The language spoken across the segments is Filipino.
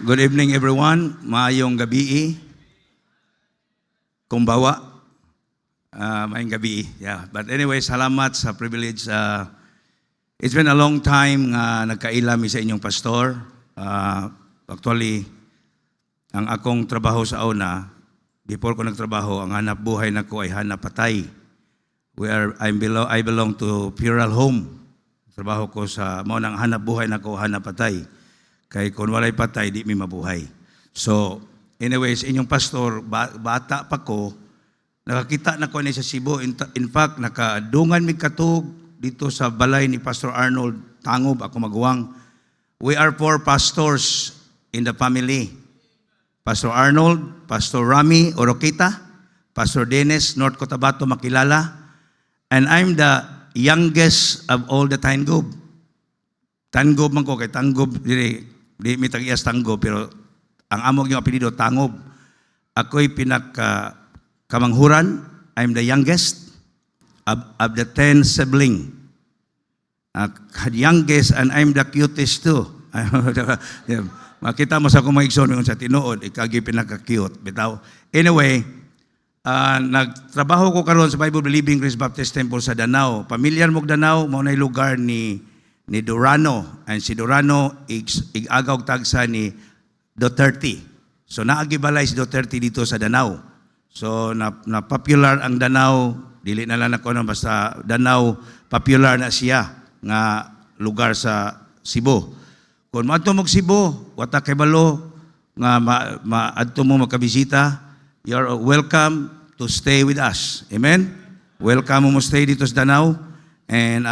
Good evening everyone. Maayong gabi. Kumbawa. Maayong gabi. Yeah. But anyway, salamat sa privilege. It's been a long time nga nagkailam sa inyong pastor. Actually, ang akong trabaho sa una, before ko nagtrabaho, ang hanap buhay na ko ay hanap patay. I belong to Funeral Home. Trabaho ko sa mo nang hanap buhay na ko hanap patay. Kay kung walay patay, di mi mabuhay. So, anyways, inyong pastor, bata pa ko, nakakita na ko ni sa Cebu. In fact, nakadungan mi katug dito sa balay ni Pastor Arnold Tangob, ako maguwang. We are 4 pastors in the family. Pastor Arnold, Pastor Rami Oroquita, Pastor Dennis North Cotabato Makilala, and I'm the youngest of all the Tangob. Tangob man ko, kay Tangob, di mi tag-iyas Tangob, pero ang amog yung apelido Tangob. Ako'y kamanghuran. I'm the youngest of the 10 sibling. Youngest, and I'm the cutest too. Makita mo sa akong mga igsoon sa tinuod, ikagi pinaka-cute. Bitaw. Anyway, nagtrabaho ko karon sa Bible Believing Grace Baptist Temple sa Danao. Pamilyar mo Danao, mao nay lugar ni Durano. And si Durano, igagaw tagsa ni Duterte. So naagibalay si Duterte dito sa Danao. So na popular ang Danao, dili na lang ako basta Danao, popular na siya nga lugar sa Cebu. Kung maadto mo Cebu, wata kay balo nga maadto mo makabisita, you're welcome to stay with us. Amen? Welcome mo stay dito sa Danao. And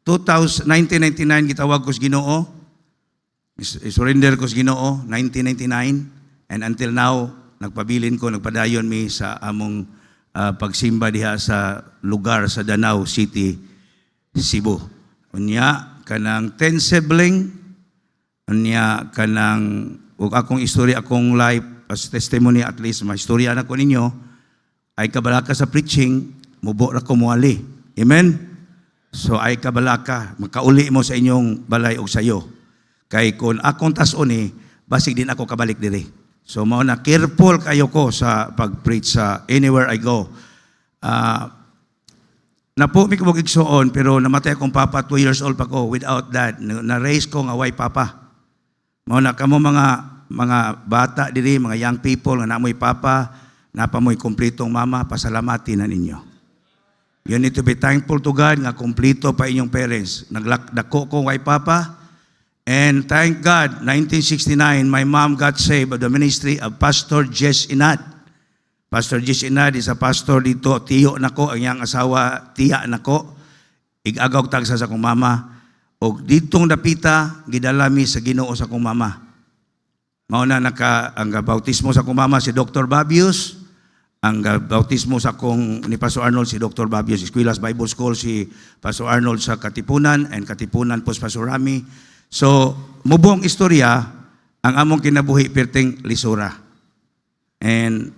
1999 gitawag ko sa Ginoo. Surrender ko sa Ginoo 1999, and until now nagpabilin ko, nagpadayon mi sa among pagsimba diha sa lugar sa Danao City, Cebu. Unya kanang 10 sibling, unya kanang ug akong istorya, akong life as testimony, at least maistorya na ko ninyo, ay kabalaka sa preaching, mubo ra ko moali. Amen? So ay kabalaka, makauli mo sa inyong balay o sayo. Kay kung akong tas-uni, basig din ako kabalik diri. So mao na, careful kayo ko sa pag-preach sa anywhere I go. Napo mi ko igsuon, pero namatay akong papa, 2 years old pa ko. Without that, na-raise ko nga way papa. Mao na kamo mga bata diri, mga young people nga namoy papa, napamoy kumpletong mama, pasalamatin na ninyo. You need to be thankful to God nga kumpleto pa inyong parents. Naglakdako ko way papa, and thank God, 1969, my mom got saved by the ministry of Pastor Jess Inad. Pastor Jess Inad is a pastor dito, tiyo nako, ang iyang asawa, tiya nako. Igagaw tagsa sa kong mama. O ditong dapita, gidalami sa Ginoo sa kong mama. Mauna ang bautismo sa kong mama si Dr. Babius. Ang bautismo sa kong ni Pastor Arnold si Dr. Babius. Eskwela's Bible School si Pastor Arnold sa Katipunan, and Katipunan po si Pastor Rami. So, mubong istorya, ang among kinabuhi perting lisura. And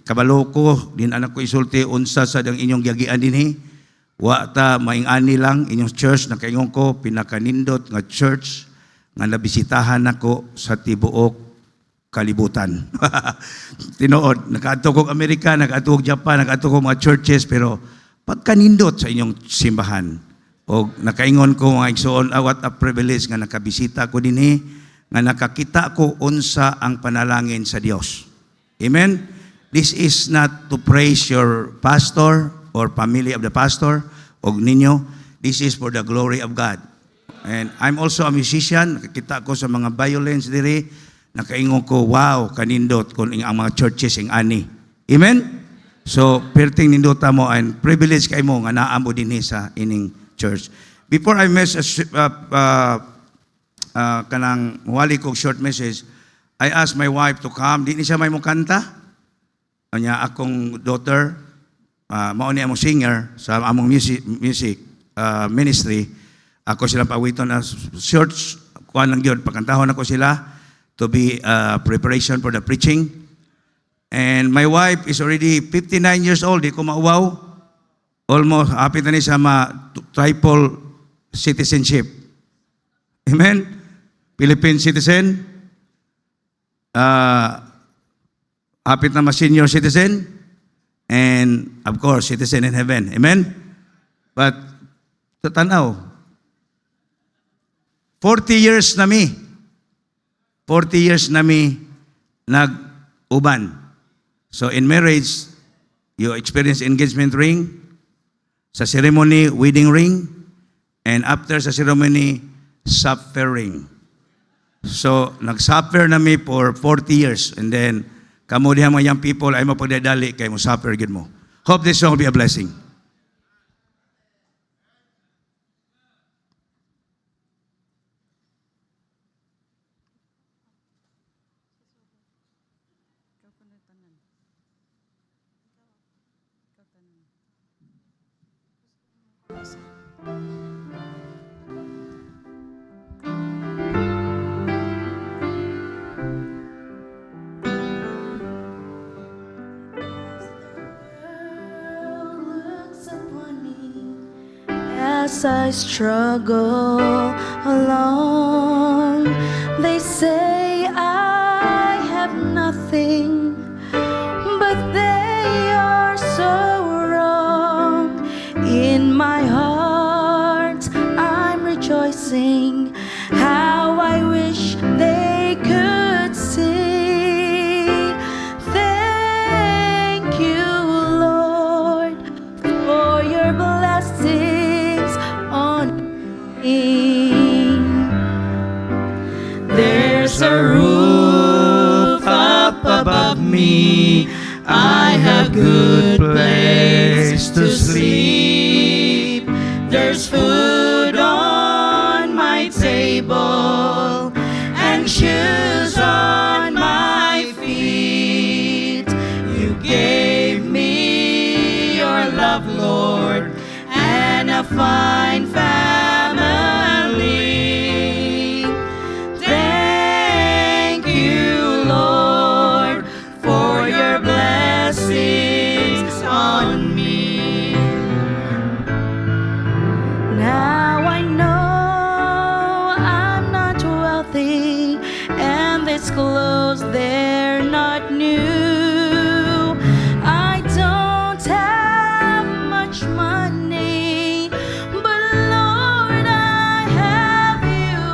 kabalo ko, din anak ko isulti, unsa sa ang inyong giagian dinhi. Wa ta maing-ani lang inyong church na kaingon ko, pinakanindot nga church nga nabisitahan nako sa tibuok kalibutan. Tinuod, nakaadto kog Amerika, nakaadto kog Japan, nakaadto kog mga churches, pero pagkanindot sa inyong simbahan. O nakaingon ko mga igsoon, what a privilege nga nakabisita ko dinhi, nga nakakita ko unsa ang panalangin sa Dios. Amen? This is not to praise your pastor or family of the pastor o ninyo. This is for the glory of God. And I'm also a musician. Nakakita ko sa mga violins diri. Nakaingon ko, wow, kanindot kung ang mga churches ang ani. Amen? So, perting nindota mo, and privilege kayo mo nga naamo din sa ining church. Before I kanang wali kong short message, I asked my wife to come. Di ni siya may mong kanta. Anya akong daughter, mao ni among singer sa among music ministry. Ako sila pawiton na short kuan lang gyud, pagkantahon ako sila to be preparation for the preaching. And my wife is already 59 years old. Di ko mauwaw. Almost hapit na ni sa triple citizenship. Amen? Philippine citizen, hapit na ma-senior citizen, and of course, citizen in heaven. Amen? But, sa tanaw, 40 years na mi. 40 years na mi nag-uban. So in marriage, you experience engagement ring, sa ceremony, wedding ring, and after sa ceremony, supper ring. So, nag-supper na mi for 40 years, and then, kamo diha mga young people ay mapagdadali kay mo supper gid mo. Hope this song will be a blessing. As I struggle along, they say I have nothing, but they are so wrong. In my heart, I'm rejoicing. How I wish they could see. Thank you, Lord, for your blessings on me. There's a roof up above me. I have good place to sleep. There's food on my table and shoes on my feet. You gave me your love, Lord, and a fine family. Thank you, Lord, for your blessings on me. Now I know I'm not wealthy, and these clothes, they're not new. I don't have much money, but Lord, I have you.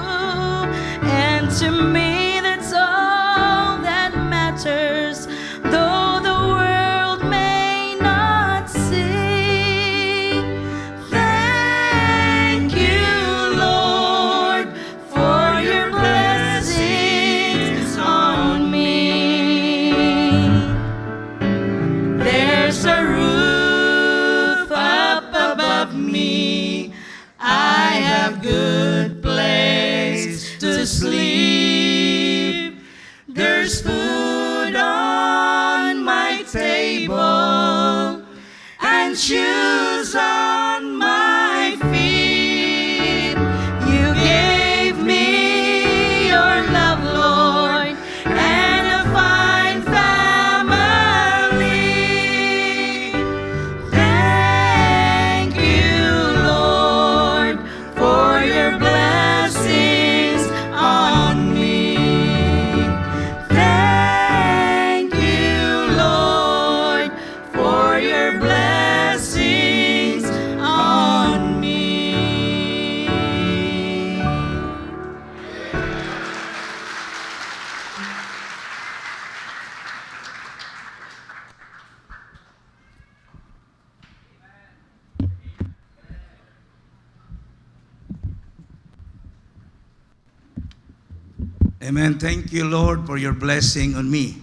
And to me, that's all that matters, though the world may not see. Thank you, Lord, for your blessings on me. There's a roof up above me. I have good place to sleep. There's food on my table and shoes on my feet. You gave me your love, Lord, and a fine family. Thank you, Lord, for your blessings on me. Thank you, Lord, for your blessings on me. Amen. Thank you, Lord, for your blessing on me.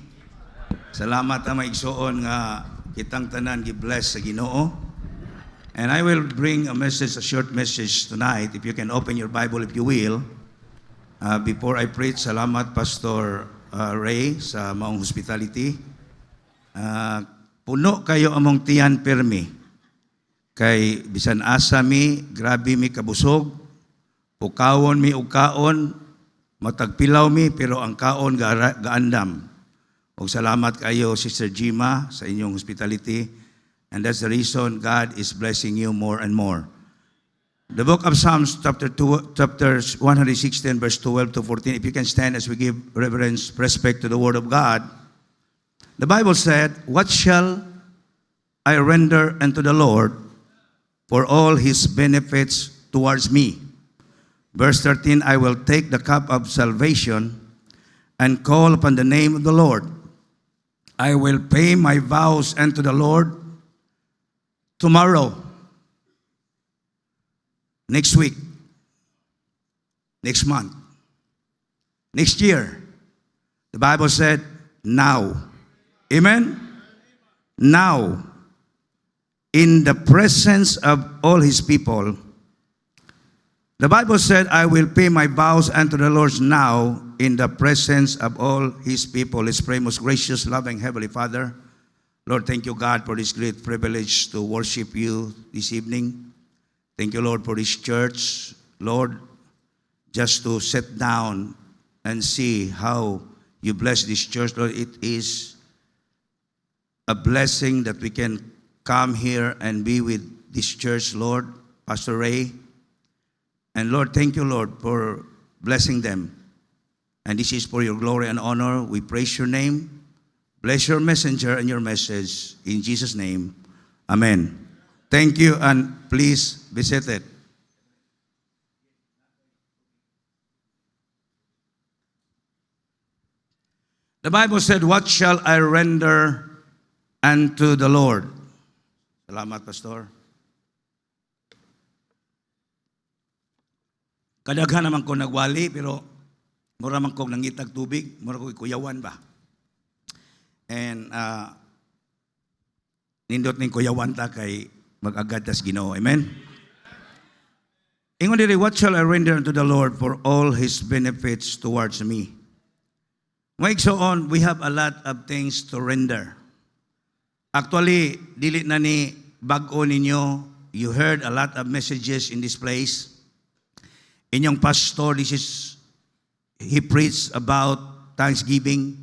Salamat ang maigsoon nga kitang tanan gi-bless sa Ginoo. And I will bring a message, a short message tonight. If you can open your Bible, if you will. Before I preach, salamat Pastor Ray sa maong hospitality. Puno kayo among tiyan permi. Kay bisan asa mi, grabe mi kabusog. Pukawon mi og kaon, matagpilaw mi, pero ang kaon gaandam. Og salamat kayo, Sister Jima, sa inyong hospitality. And that's the reason God is blessing you more and more. The book of Psalms, chapters 116, verse 12 to 14. If you can stand as we give reverence, respect to the Word of God. The Bible said, "What shall I render unto the Lord for all His benefits towards me?" Verse 13, "I will take the cup of salvation and call upon the name of the Lord. I will pay my vows unto the Lord tomorrow, next week, next month, next year." The Bible said, now. Amen? Now, in the presence of all His people. The Bible said, "I will pay my vows unto the Lord now in the presence of all His people." Let's pray. Most gracious, loving Heavenly Father, Lord, thank you, God, for this great privilege to worship you this evening. Thank you, Lord, for this church. Lord, just to sit down and see how you bless this church, Lord, it is a blessing that we can come here and be with this church, Lord, Pastor Ray. And Lord, thank you, Lord, for blessing them. And this is for your glory and honor. We praise your name. Bless your messenger and your message. In Jesus' name, amen. Thank you, and please be seated. The Bible said, "What shall I render unto the Lord?" Salamat, Pastor. Kadaghan naman ko nagwali, pero mura man ko nangitag tubig, mura ko ikuyawan ba? And nindot ning kuyawan ta kay mag-agad tas Ginoo. Amen? Ingon diri, "What shall I render unto the Lord for all His benefits towards me?" So on, we have a lot of things to render. Actually, dili na ni bag-o ninyo, you heard a lot of messages in this place. Inyong pastor, he preached about Thanksgiving.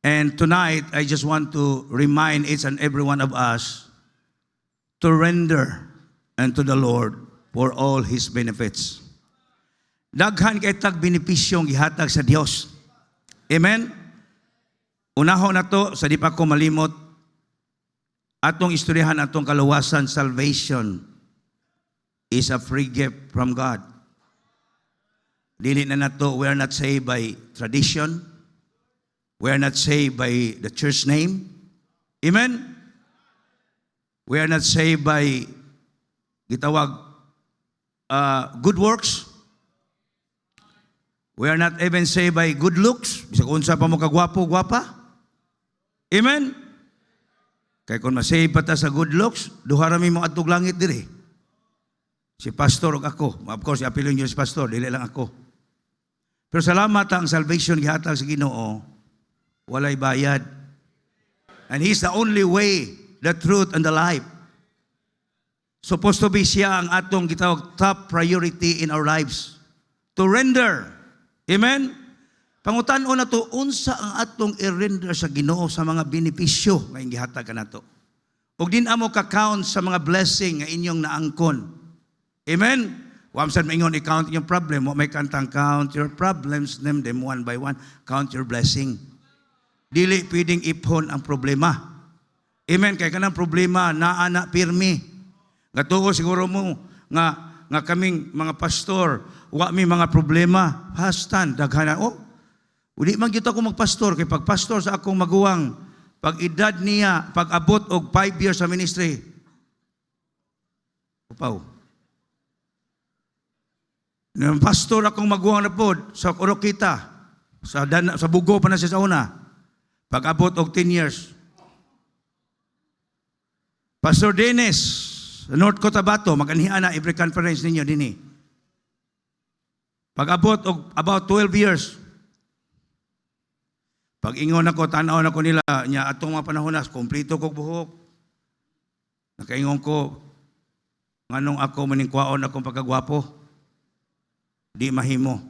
And tonight, I just want to remind each and every one of us to render unto the Lord for all His benefits. Daghan kay tag benepisyong gihatag sa Dios. Amen? Unahon na to, sa di pa ko malimot, atong istoryahan, atong kaluwasan, salvation is a free gift from God. Dili na nato, we are not saved by tradition. We are not saved by the church name. Amen? We are not saved by gitawag good works. We are not even saved by good looks. Bisag unsa pa mo kagwapo, gwapa. Amen? Kaya kung masave pa ta sa good looks, duha rami mo adtog langit diri. Si pastor ug ako. Of course, apilon niyo si pastor, dili lang ako. Pero salamat ang salvation gihatag sa Ginoo, walay bayad. And He's the only way, the truth, and the life. Supposed to be siya ang atong gitawag top priority in our lives. To render. Amen? Pangutan-o na to, unsa ang atong i-render sa Ginoo sa mga benepisyo nga gihatag kanato. Ug din amo ka-count sa mga blessing nga inyong naangkon. Amen? Wamsan maingon i-count yung problem, mo may kantang count your problems, name them one by one, count your blessing. Dili pwedeng ipon ang problema. Amen? Kaya kanang problema, naana pirmi. Gatuo siguro mo nga kaming mga pastor, wa mi mga problema, hastan, daghana, uli man gyud ako magpastor, kay pag pastor sa akong maguwang, pag edad niya, pag abot og 5 years sa ministry, upaw. Pastor akong maguwang na pod sa Orokita, sa Bugo pa na siya sa una, pag abot og 10 years. Pastor Dennis, sa North Cotabato, mag-anhian na every conference ninyo din. Pag abot og about 12 years, pag ingon ako, tanaw na ko nila, niya atong mga panahon na, kumplito kong buhok. Nakaingon ko, nganong ako maningkwaon akong pagkagwapo. Di mahimo.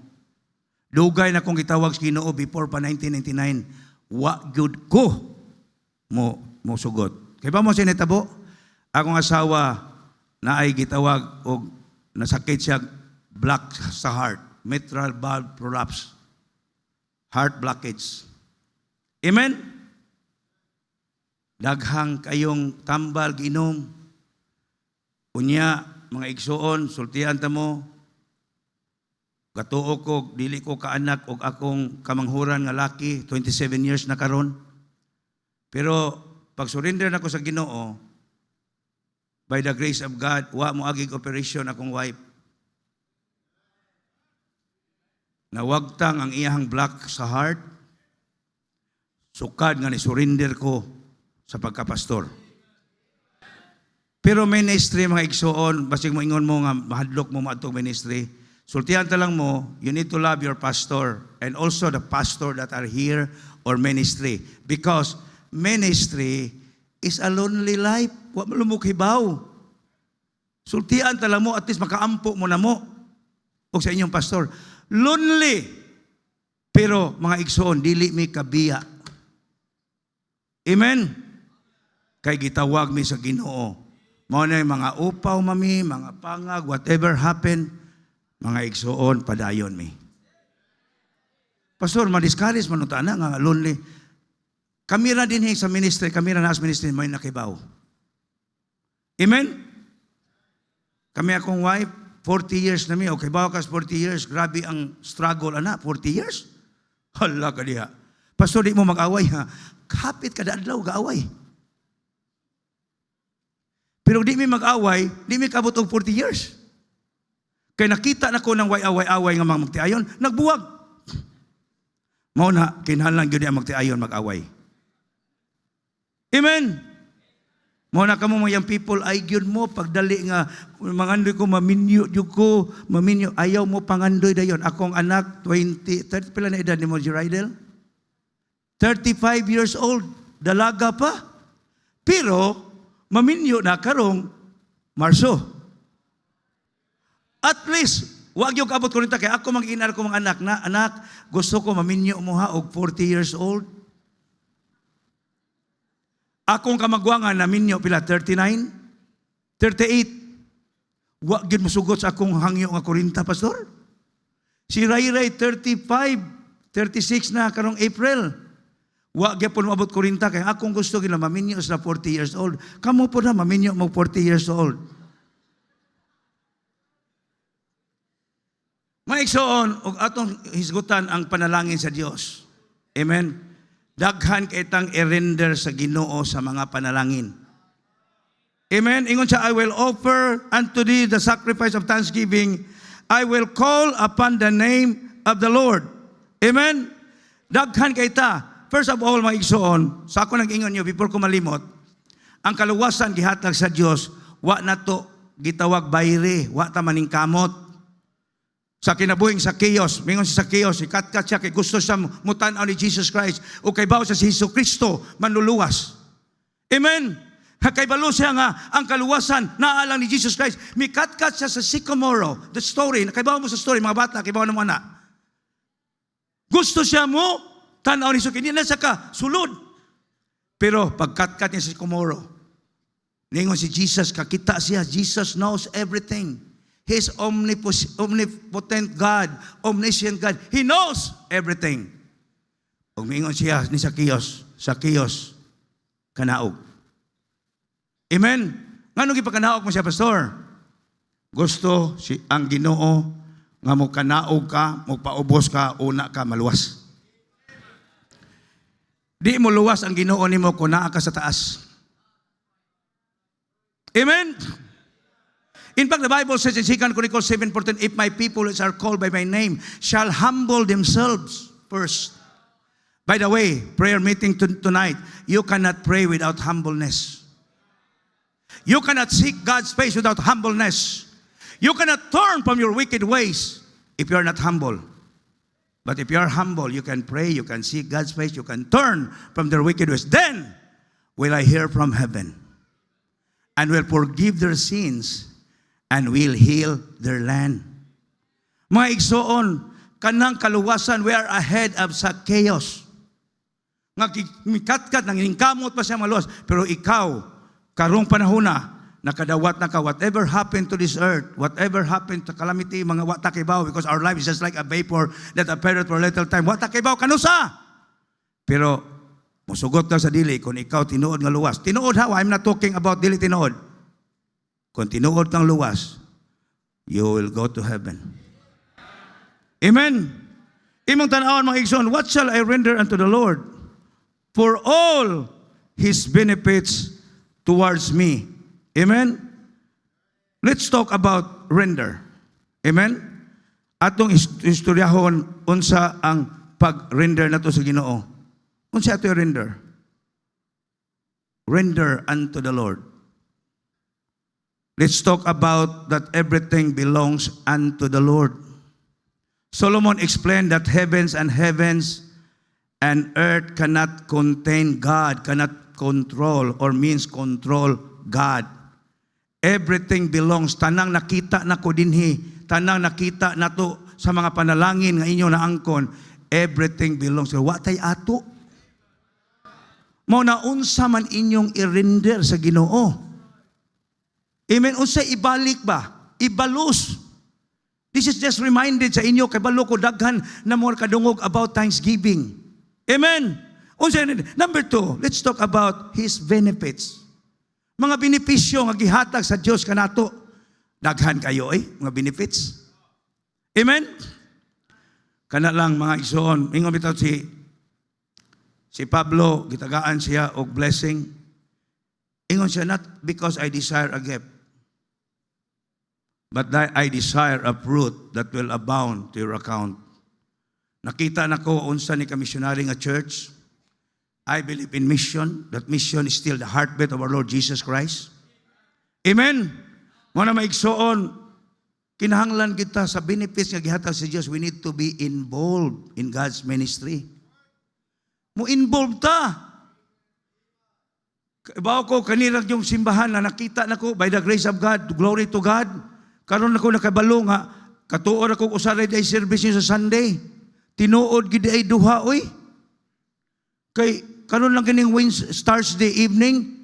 Dugay na kong gitawag sa Ginoo before pa 1999, wa gyud ko mo sugot. Kaya ba mo sinitabo? Akong asawa na ay gitawag og nasakit siya block sa heart, mitral valve prolapse, heart blockage. Amen? Daghang kayong tambal, ginom. Unya, mga igsuon, sultihan ta mo, katuo ko, dili ko kaanak og akong kamanghuran nga laki, 27 years na karon. Pero pag surrender na ko sa Ginoo, by the grace of God, wa mo agig operation akong wife. Nawagtang ang iyahang block sa heart, sukad nga ni surrender ko sa pagkapastor. Pero ministry, mga igsuon, basig mo ingon mo nga mahadlok mo maadtong ministry, sultihan ta lang mo, you need to love your pastor and also the pastor that are here or ministry. Because ministry is a lonely life. Wa mo lumukhibaw. Sultihan ta lang mo, at least makaampo mo na mo o sa inyong pastor. Lonely. Pero mga igsuon, dili mi kabiya. Amen? Kay gitawag mi sa Ginoo. Mao na yung mga upaw mami, mga pangag, whatever happen, mga igsuon, padayon mi. Pastor, madiscourage man na nga lonely. Kami ra din sa ministry, kami ra na sa ministry, may nakibaw. Amen? Kami akong wife, 40 years na mi, okay, bawa kas 40 years, grabe ang struggle, 40 years? Hala ka diha. Pastor, di mo mag-away ha. Kapit kada adlaw, ga-away. Pero di mi mag-away, di mi kabot og 40 years. Kaya nakita na ko ng away-away nga mga magtiayon, nagbuwag. Mao na, kinahanglan gyud ang magtiayon mag-away. Amen? Mao na kamo mga young people, ay gyud mo, pagdali nga, mangandoy ko, maminyo ko, ayaw mo pangandoy dayon. Akong anak, 30 pila na edad ni mo, Jiraidel? 35 years old, dalaga pa. Pero, maminyo na karong Marso. At least, wag yung kabot ko rin kaya ako mag-inar ko mga anak na, anak, gusto ko maminyo mo ha, og 40 years old. Akong kamagwangan na minyo pila, 39, 38. Wag yun masugot sa akong hangyo nga 40, pastor. Si Ray 35, 36 na karong April. Wag gyapon maabot 40 kay akong gusto gila maminyo sa 40 years old. Kamo po na maminyo mo 40 years old. Maigsoon og atong hisgutan ang panalangin sa Dios. Amen. Daghan kay tang i-render sa Ginoo sa mga panalangin. Amen. Ingon siya, I will offer unto thee the sacrifice of thanksgiving. I will call upon the name of the Lord. Amen. Daghan kay ta. First of all, mga igsoon, sa ako nag-ingon nyo, before ko malimot, ang kaluwasan gihatag sa Diyos, wa na to gitawag bayre, wa ta maning kamot. Sa kinabuhing sa chaos, mingon si sa chaos, ikat-kat siya, kay gusto siya mutanaw ni Jesus Christ, o kay bawa sa si Jesus Kristo, manluluwas. Amen? Kay balo siya nga, ang kaluwasan, naalang ni Jesus Christ, mikat-kat siya sa sycamore, the story, kay bawa mo sa story, mga bata, kay bawa mo anak. Gusto siya mo, tanaw ni Suki, hindi na siya ka, sulod. Pero pagkat-kat niya si Komoro, ningon si Jesus, kakita siya, Jesus knows everything. He is omnipotent God, omniscient God. He knows everything. Pag mingon siya ni Zacchaeus, kanaog. Amen? Ngano gipakanaog mo siya, pastor? Gusto ang Ginoo nga mo kanaog ka, mo paubos ka, una ka, maluwas. Di mo luwas ang Ginoo nimo kung naa ka sa taas. Amen? In fact, the Bible says in 2 Chronicles 7:14, if my people which are called by my name shall humble themselves first. By the way, prayer meeting tonight, you cannot pray without humbleness. You cannot seek God's face without humbleness. You cannot turn from your wicked ways if you are not humble. But if you are humble, you can pray, you can seek God's face, you can turn from their wicked ways. Then will I hear from heaven and will forgive their sins and will heal their land. Mga igsoon, kanang kaluwasan, we are ahead of Zacchaeus. Nga mikat-kat, nang iningkamot pa siya maluwas. Pero ikaw, karong panahon na, nakadawat na ka, whatever happened to this earth, whatever happened to calamity, mga watakibaw, because our life is just like a vapor that appeareth for a little time. Watakibaw, kanusa? Pero, musugot ka sa dili, kung ikaw tinuod nga luwas. Tinuod ha, I'm not talking about dili tinuod. Kung tinuod kang luwas, you will go to heaven. Amen? Imong tanawan mga igsoon, what shall I render unto the Lord for all His benefits towards me? Amen? Let's talk about render. Amen? Atong istoryahon unsa ang pag-render nato sa Ginoo. Unsa ato render? Render unto the Lord. Let's talk about that everything belongs unto the Lord. Solomon explained that heavens and earth cannot contain God, cannot control or means control God. Everything belongs. Tanang nakita na ko dinhi, tanang nakita na to sa mga panalangin nga inyo na angkon, everything belongs. Watay ato. Mao na unsa man inyong i-render sa Ginoo. Amen. Unsa ibalik ba? Ibalus. This is just reminded sa inyo kay balo ko daghan na more kadungog about Thanksgiving. Amen. Unsa number 2, let's talk about His benefits. Mga benepisyo nga gihatag sa Dios kanato. Daghan kayo mga benefits. Amen. Kana lang mga igsoon, ingon bitaw si Pablo, gitagaan siya og blessing. Ingon siya, not because I desire a gift, but that I desire a fruit that will abound to your account. Nakita na ko unsa ni ka-missionary nga church. I believe in mission. That mission is still the heartbeat of our Lord Jesus Christ. Amen. Mo na maigsoon, kinahanglan kita sa benefits nga gihatag sa Dios, we need to be involved in God's ministry. Mo involved ta. Ibaw ko kanirang yung simbahan na nakita na ko by the grace of God, glory to God. Karon ako nakabalo nga katuod ako usaray day service sa Sunday. Tinuod gid ay duha oy. Kay karon lang kining Thursday evening,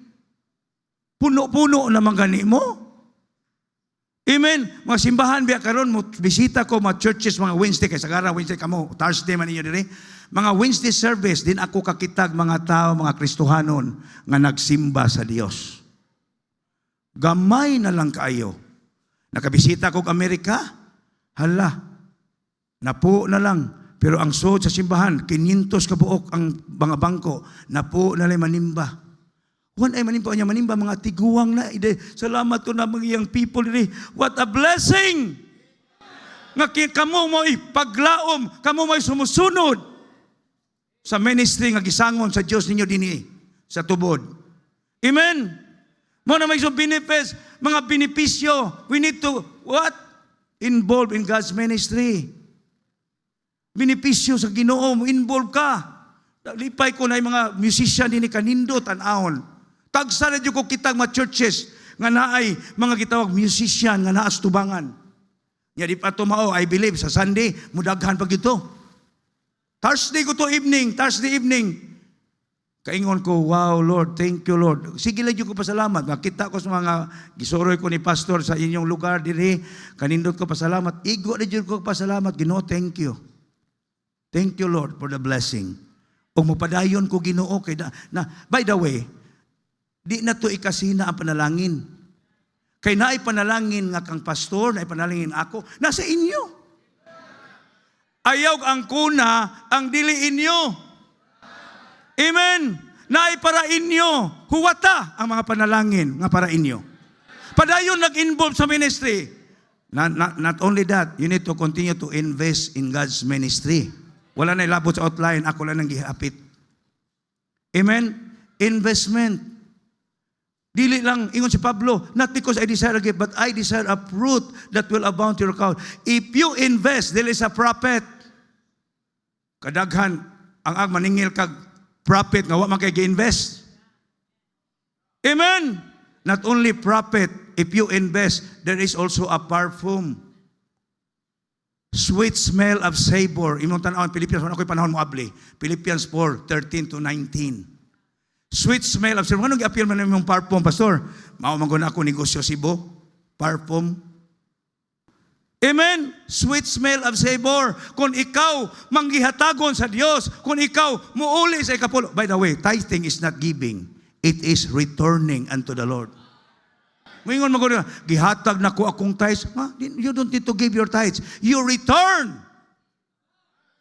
puno-puno naman gani mo. Amen. Mga simbahan biya karon mo bisita ko mga churches mga Wednesday kay sagara Wednesday kamo, Thursday man inyo dire. Mga Wednesday service din ako kakitag mga tao, mga Kristohanon nga nagsimba sa Dios. Gamay na lang kaayo. Nakabisita ko Amerika, hala, napo na lang. Pero ang sod sa simbahan, 500 kabuok ang mga bangko, napo na lang manimba. Wan ay manimba niya, manimba mga tiguang na. Salamat to na mga young people. What a blessing! Nga kamo mo ipaglaom, kamo mo sumusunod sa ministry nga gisangon sa Dios ninyo dinhi sa tubod. Amen. Mo na may benefits, mga benepisyo. We need to what? Involve in God's ministry. Benepisyo sa Ginoo, involve ka. Lipay ko na yung mga musician din ni kanindo tan-ahon. Tagsa na ko kitag mga churches nga naay mga gitawag musician nga naas tubangan. Nya di pa tumao, I believe sa Sunday mudaghan pag ito. Thursday evening. Kaingon ko, wow Lord, thank you Lord. Sige lang ko pasalamat. Makita ko sa mga gisoroy ko ni pastor sa inyong lugar diri, kanindot ko pasalamat. Igo na ko pasalamat. Ginoo, thank you. Thank you Lord for the blessing. O mapadayon ko Ginoo kay by the way, di na to ikasina ang panalangin. Kay naay panalangin nga kang pastor, naay panalangin ako, nasa inyo. Ayaw ang kuna, ang dili inyo. Amen. Naay para inyo. Huwata ang mga panalangin nga para inyo. Padayon nag-involve sa ministry. Not only that, you need to continue to invest in God's ministry. Wala na ilabot sa outline, ako lang nang gihapit. Amen? Investment. Dili lang, ingon si Pablo, not because I desire a gift, but I desire a fruit that will abound to your account. If you invest, there is a profit. Kadaghan, ang maningil kag profit, nga wa man kay gi-invest. Amen? Not only profit, if you invest, there is also a perfume. Sweet smell of savor. Imong tan-awon Philippians, ako'y panahon mo abli. Philippians 4:13-19. Sweet smell of savor. Anong i-appeal man yung parfum, pastor? Maumang na ako negosyo sibo. Parfum. Amen? Sweet smell of savor. Kung ikaw manggihatagon sa Diyos, kung ikaw muuli sa ikapulo. By the way, tithing is not giving. It is returning unto the Lord. Ngayon magano, gihatag na ko akong tithes. You don't need to give your tithes. You return.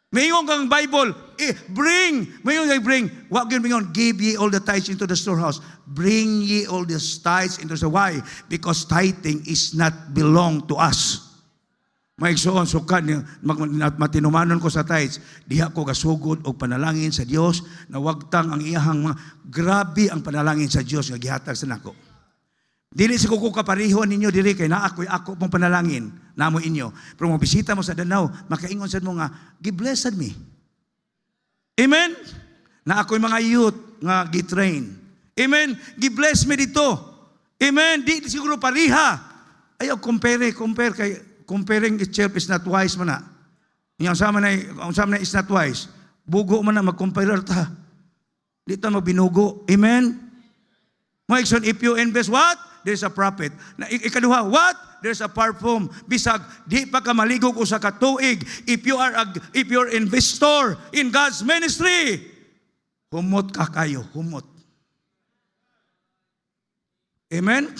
Ngayon kang Bible, bring. What can bring? Give ye all the tithes into the storehouse. Bring ye all the tithes into the. Why? Because tithing is not belong to us. Maigsoon, sukan, matinumanon ko sa tithes, diha ko gasugod og panalangin sa Dios na wagtang ang iyahang grabe ang panalangin sa Dios nga gihatag sa nako. Dili si kuko kaparihon ninyo diri kay naa ako pong panalangin namo inyo. Pero mo bisita mo sa Danau, makaingon sad mo nga, "Give blessed me." Amen. Na ako'y mga youth nga gi-train. Amen. Give bless me dito. Amen. Di siguro pariha. Ayaw compare kay comparing itself is not wise man na. Yang sama na is not wise. Bugo man na mag-compare ta. Di ta magbinugo. Amen. Maikson, if you invest what? There's a profit. Ikaduha, what? There's a perfume. Bisag, di pa ka maligog usa ka tuig. If you're investor in God's ministry, humot ka kayo, humot. Amen?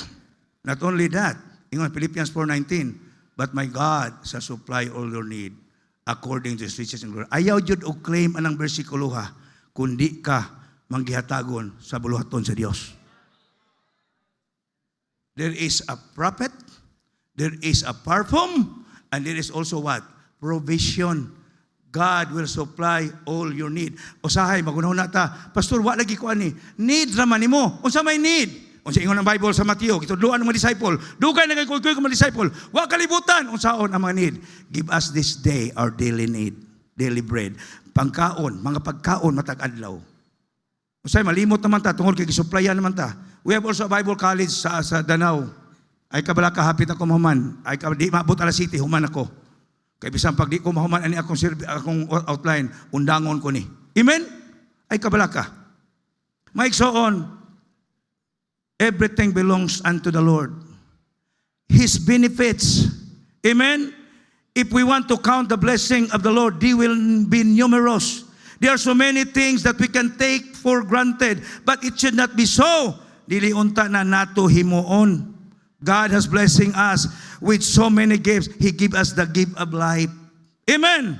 Not only that, ingon Philippians 4:19, but my God shall supply all your need according to His riches and glory. Ayaw jud og claim anang bersikulo ha, kundi ka manggihatagon sa buluhaton sa Dios. There is a prophet, there is a perfume, and there is also what? Provision. God will supply all your need. Usahay, magunahon na ta, Pastor, wa lagi ko ani. Need raman nimo. Unsa may need? Unsa ingon ang Bible sa Mateo, kitudloan ng mga disciple. Dugay na kay kuy mga disciple. Wa kalibutan unsaon ang mga need. Give us this day our daily need, daily bread. Pangkaon, mga pagkaon matag adlaw. Usay malimot naman ta tungod kay gisuplayan naman ta. We have also a Bible college sa Danau. Ay kabala ka hapit ako mahuman. Ay di maabot alas 7 human ako. Kay bisan pag di ko mahuman ani akong outline, undangon ko ni. Amen. Ay kabala ka. Maigsoon, everything belongs unto the Lord. His benefits. Amen. If we want to count the blessing of the Lord, they will be numerous. There are so many things that we can take for granted, but it should not be so. Dili unta na nato himuon. God has blessing us with so many gifts. He give us the gift of life. Amen.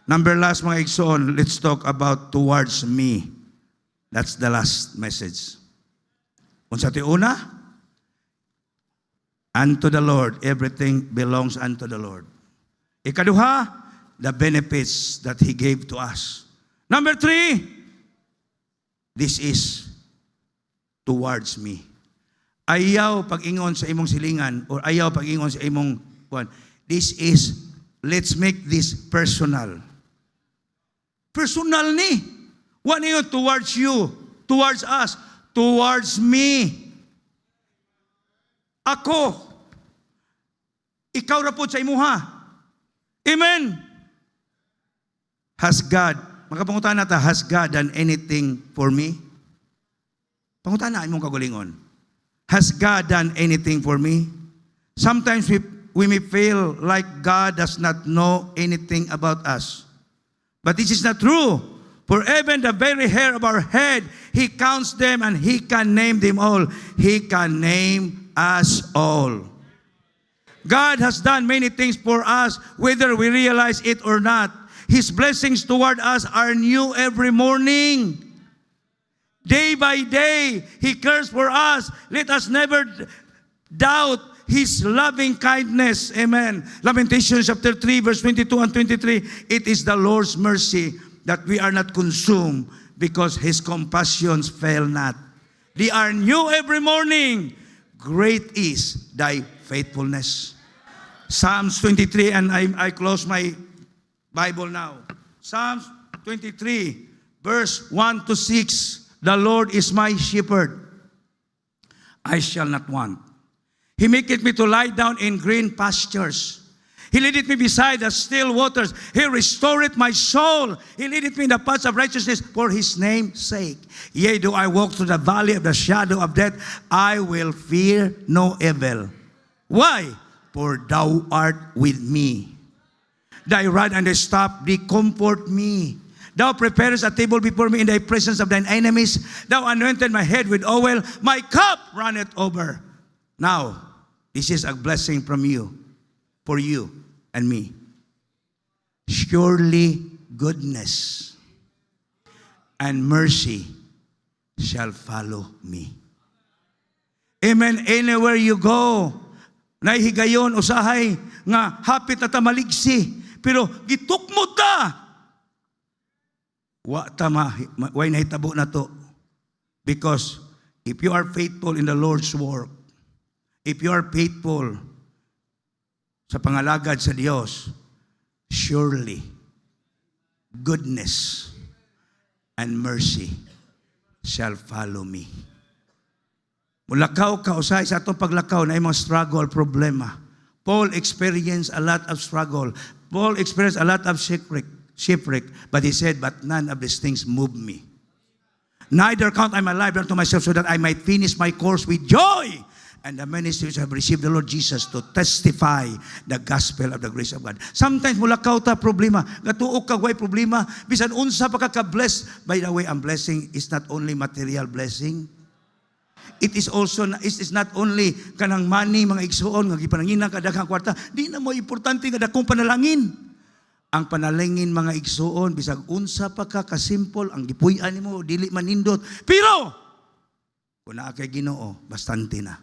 Number last mga igsoon, let's talk about towards me. That's the last message. Unsa ti una? Unto the Lord, everything belongs unto the Lord. Ikaduha, the benefits that He gave to us. Number 3, this is towards me. Ayaw pag-ingon sa imong silingan or ayaw pag-ingon sa imong kuan. This is, let's make this personal. Personal ni. What niyo towards you, towards us, towards me. Ako. Ikaw ra pud sa imuha. Amen. Has God, makapangutan nata, has God done anything for me? Pangutan na imong kagulingon. Has God done anything for me? Sometimes we may feel like God does not know anything about us. But this is not true. For even the very hair of our head, He counts them and He can name them all. He can name us all. God has done many things for us, whether we realize it or not. His blessings toward us are new every morning. Day by day, He cares for us. Let us never doubt His loving kindness. Amen. Lamentations chapter 3, verse 22 and 23. It is the Lord's mercy that we are not consumed because His compassions fail not. They are new every morning. Great is thy faithfulness. Psalms 23, and I close my Bible now. Psalms 23, verse 1 to 6. The Lord is my shepherd. I shall not want. He maketh me to lie down in green pastures. He leadeth me beside the still waters. He restoreth my soul. He leadeth me in the paths of righteousness for his name's sake. Yea, do I walk through the valley of the shadow of death, I will fear no evil. Why? For thou art with me. Thy rod and thy staff, they comfort me. Thou preparest a table before me in the presence of thine enemies. Thou anointed my head with oil. My cup runneth over. Now, this is a blessing from you, for you and me. Surely goodness and mercy shall follow me. Amen. Anywhere you go, nahihigayon, usahay, nga hapit na tamaligsi, pero gitukmod ta. Wa way nahitabo na to. Because if you are faithful in the Lord's work, if you are faithful sa pangalagad sa Diyos, surely goodness and mercy shall follow me. Mulakaw ka, usahay sa itong paglakaw na imong struggle, problema. Paul experienced a lot of struggle. Paul experienced a lot of shipwreck, but he said, but none of these things move me. Neither count I my life unto myself, so that I might finish my course with joy, and the ministry which I have received the Lord Jesus to testify the gospel of the grace of God. Sometimes mulakaw ta problema, gatuok ka way problema, bisan unsa pa ka bless. By the way, ang blessing is not only material blessing. It is also, it is not only kanang money, mga igsuon, nga gipanangina ka daghang kwarta. Di na mo importante nga dakong panalangin. Ang panalangin, mga igsuon, bisag unsa pa ka kasimple, ang gipuy-an nimo dili manindot. Pero kung naa kay Ginoo, bastante na.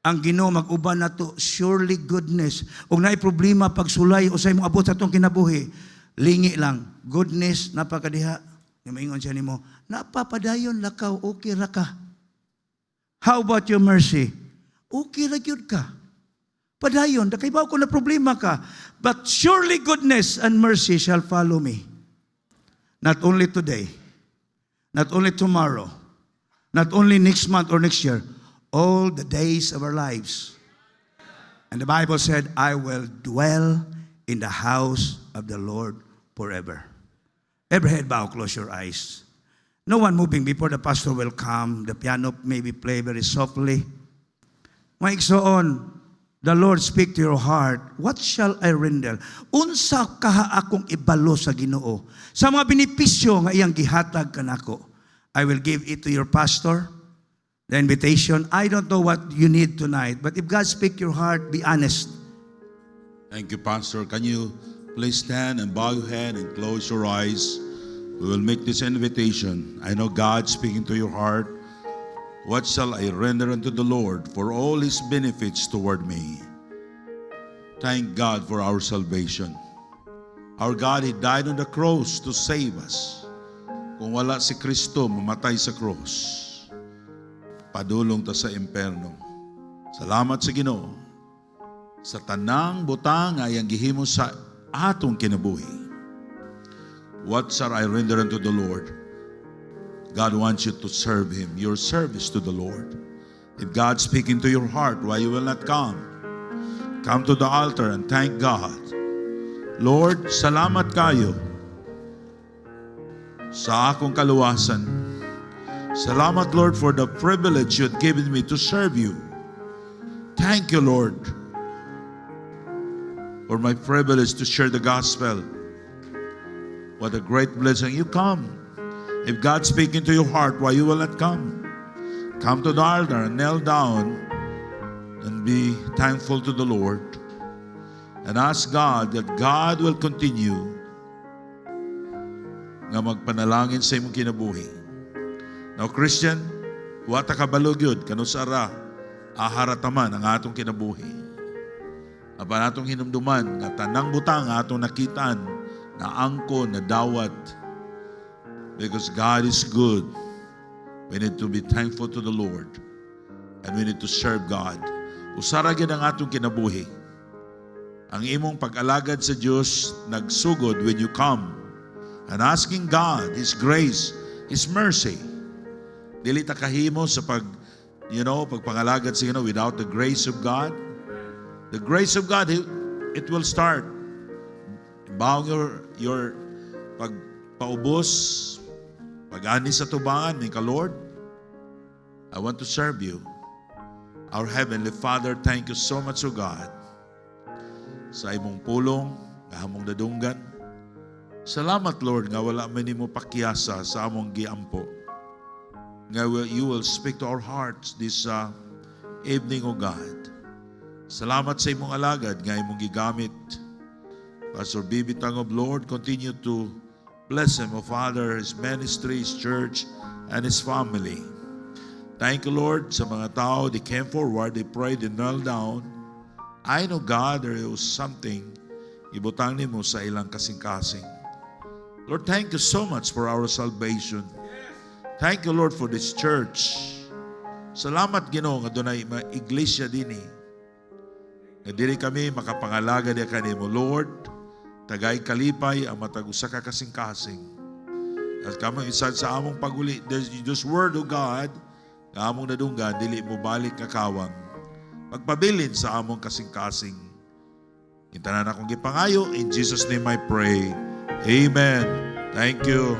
Ang Ginoo mag-uban nato, surely goodness. Ug naay problema pagsulay usay mo abot sa atong kinabuhi, lingi lang, goodness napakadiha. Nga maingon siya nimo, napapadayon lakaw, okay ra ka. How about your mercy? Okay ra gyud ka. Padayon, dakaybaw ko na problema ka. But surely goodness and mercy shall follow me. Not only today, not only tomorrow, not only next month or next year, all the days of our lives. And the Bible said, I will dwell in the house of the Lord forever. Every head bow, close your eyes. No one moving before the pastor will come. The piano maybe play very softly. Mga igsoon, the Lord speak to your heart, what shall I render? Unsa kaha akong ibalo sa Ginoo? Sa mga benepisyo nga iyang gihatag kanako, I will give it to your pastor. The invitation, I don't know what you need tonight, but if God speak your heart, be honest. Thank you, Pastor. Can you please stand and bow your head and close your eyes? We will make this invitation. I know God speaking to your heart. What shall I render unto the Lord for all His benefits toward me? Thank God for our salvation. Our God, He died on the cross to save us. Kung wala si Kristo mamatay sa cross, padulong ta sa imperno. Salamat sa Ginoo sa tanang butang ay ang gihimo sa atong kinabuhi. What shall I render unto the Lord? God wants you to serve Him, your service to the Lord. If God's speaking to your heart, why you will not come? Come to the altar and thank God. Lord, salamat kayo sa akong kaluwasan. Salamat, Lord, for the privilege you have given me to serve you. Thank you, Lord, for my privilege to share the gospel. What a great blessing. You come. If God's speaking to your heart, why you will not come? Come to the altar and kneel down and be thankful to the Lord and ask God that God will continue nga magpanalangin sa imong kinabuhi. Now, Christian, wata kabalog yun, kanusara, aharataman ang atong kinabuhi. Aba natong hinumduman, nga tanang butang atong nakitaan, na angkon, na dawat. Because God is good. We need to be thankful to the Lord. And we need to serve God. Usara gid ang atong kinabuhi. Ang imong pag-alagad sa Diyos, nagsugod when you come. And asking God, His grace, His mercy. Dili ta kahimo sa pagpangalagad sa Ginoo without the grace of God. The grace of God, it will start. Bawang your pagpaubos, pag-ani sa tubangan, may ka, Lord, I want to serve you. Our Heavenly Father, thank you so much, O God, sa imong pulong, kahamong dadunggan. Salamat, Lord, nga wala man nimo pakyasa sa among giampo. Nga you will speak to our hearts this evening, O God. Salamat sa imong alagad nga imong gigamit. Pastor Bibi Tangob, Lord, continue to bless him, O Father, his ministry, his church, and his family. Thank you, Lord, sa mga tao, they came forward, they prayed, they knelt down. I know, God, there was something ibutang nimo sa ilang kasing-kasing. Lord, thank you so much for our salvation. Thank you, Lord, for this church. Salamat, Ginoo, nga dunay mga iglesia dinhi. Nga dili kami makapangalaga diha kanimo, Lord. Tagay kalipay ang matag usa ka kasing-kasing. At kamo isa sa among paguli, this word of God, nga among nadunggan, dili mo balik nga kawang. Magpabilin sa among kasing-kasing. Intanan akong gipangayo. In Jesus' name I pray. Amen. Thank you.